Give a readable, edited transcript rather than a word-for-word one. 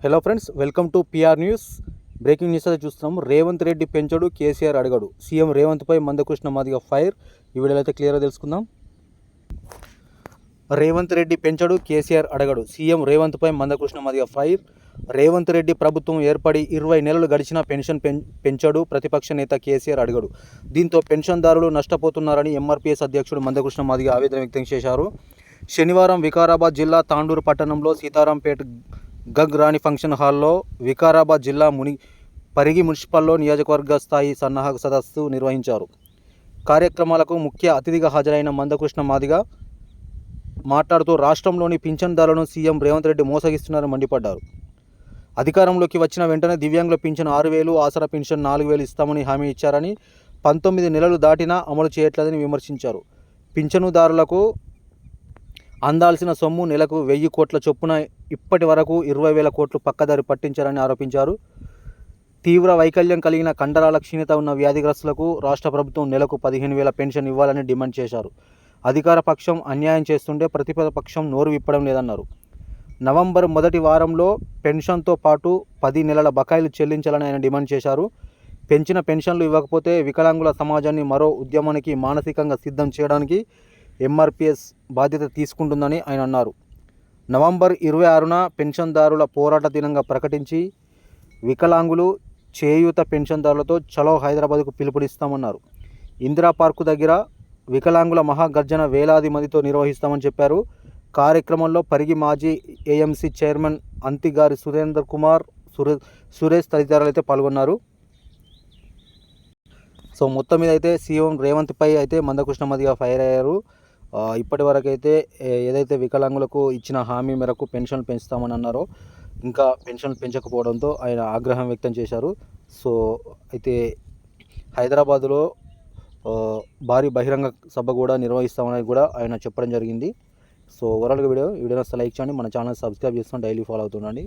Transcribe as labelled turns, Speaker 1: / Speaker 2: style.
Speaker 1: Hello friends, welcome to PR news. Breaking news అయితే చూస్తున్నాము. రేవంత్ రెడ్డి పెంచడు, కేసీఆర్ అడగడు. సీఎం రేవంత్పై మందకృష్ణ మాదిగ ఫైర్. ఈ వీడియోలో అయితే క్లియర్గా తెలుసుకుందాం. రేవంత్ రెడ్డి పెంచడు, కేసీఆర్ అడగడు. సీఎం రేవంత్పై మందకృష్ణ మాదిగ ఫైర్. రేవంత్ రెడ్డి ప్రభుత్వం ఏర్పడి 20 నెలలు గడిచినా పెన్షన్ పెంచడు, ప్రతిపక్ష నేత కేసీఆర్ అడగడు. దీంతో పెన్షన్దారులు నష్టపోతున్నారని ఎంఆర్పీఎస్ అధ్యక్షుడు మందకృష్ణ మాదిగ ఆవేదన వ్యక్తం చేశారు. శనివారం వికారాబాద్ జిల్లా తాండూరు పట్టణంలో సీతారాంపేట గగ్ రాణి ఫంక్షన్ హాల్లో వికారాబాద్ జిల్లా పరిగి మున్సిపల్లో నియోజకవర్గ స్థాయి సన్నాహక సదస్సు నిర్వహించారు. కార్యక్రమాలకు ముఖ్య అతిథిగా హాజరైన మందకృష్ణ మాదిగ మాట్లాడుతూ రాష్ట్రంలోని పింఛన్దారులను సీఎం రేవంత్ రెడ్డి మోసగిస్తున్నారని మండిపడ్డారు. అధికారంలోకి వచ్చిన వెంటనే దివ్యాంగుల పింఛన్ 6,000, ఆసరా పింఛన్ 4,000 ఇస్తామని హామీ ఇచ్చారని, 19 నెలలు దాటినా అమలు చేయట్లేదని విమర్శించారు. పింఛనుదారులకు అందాల్సిన సొమ్ము నెలకు 1,000 కోట్ల చొప్పున ఇప్పటి వరకు 20,000 కోట్లు పక్కదారి పట్టించారని ఆరోపించారు. తీవ్ర వైకల్యం కలిగిన కండరాల క్షీణత ఉన్న వ్యాధిగ్రస్తులకు రాష్ట్ర ప్రభుత్వం నెలకు 15,000 పెన్షన్ ఇవ్వాలని డిమాండ్ చేశారు. అధికార పక్షం అన్యాయం చేస్తుంటే ప్రతిపక్షం నోరు విప్పడం లేదన్నారు. నవంబర్ మొదటి వారంలో పెన్షన్తో పాటు 10 నెలల బకాయిలు చెల్లించాలని ఆయన డిమాండ్ చేశారు. పెంచిన పెన్షన్లు ఇవ్వకపోతే వికలాంగుల సమాజాన్ని మరో ఉద్యమానికి మానసికంగా సిద్ధం చేయడానికి ఎంఆర్పీఎస్ బాధ్యత తీసుకుంటుందని ఆయన అన్నారు. నవంబర్ 26న పెన్షన్దారుల పోరాట దినంగా ప్రకటించి వికలాంగులు, చేయూత పెన్షన్దారులతో చలో హైదరాబాద్కు పిలుపునిస్తామన్నారు. ఇందిరా పార్కు దగ్గర వికలాంగుల మహాగర్జన వేలాది మందితో నిర్వహిస్తామని చెప్పారు. కార్యక్రమంలో పరిగి మాజీ ఏఎంసీ చైర్మన్ అంతిగారి సురేందర్ కుమార్, సురేష్ తదితరులు అయితే పాల్గొన్నారు. సో మొత్తం మీద అయితే సీఎం రేవంత్పై అయితే మందకృష్ణ మాదిగ ఫైర్ అయ్యారు. ఇప్పటి వరకు అయితే ఏదైతే వికలాంగులకు ఇచ్చిన హామీ మేరకు పెన్షన్లు పెంచుతామని అన్నారో ఇంకా పెన్షన్లు పెంచకపోవడంతో ఆయన ఆగ్రహం వ్యక్తం చేశారు. సో అయితే హైదరాబాదులో భారీ బహిరంగ సభ కూడా నిర్వహిస్తామని కూడా ఆయన చెప్పడం జరిగింది. సో ఓవరాల్గా వీడియో నచ్చితే లైక్ చేయండి, మన ఛానల్ సబ్స్క్రైబ్ చేసుకొని డైలీ ఫాలో అవుతుండండి.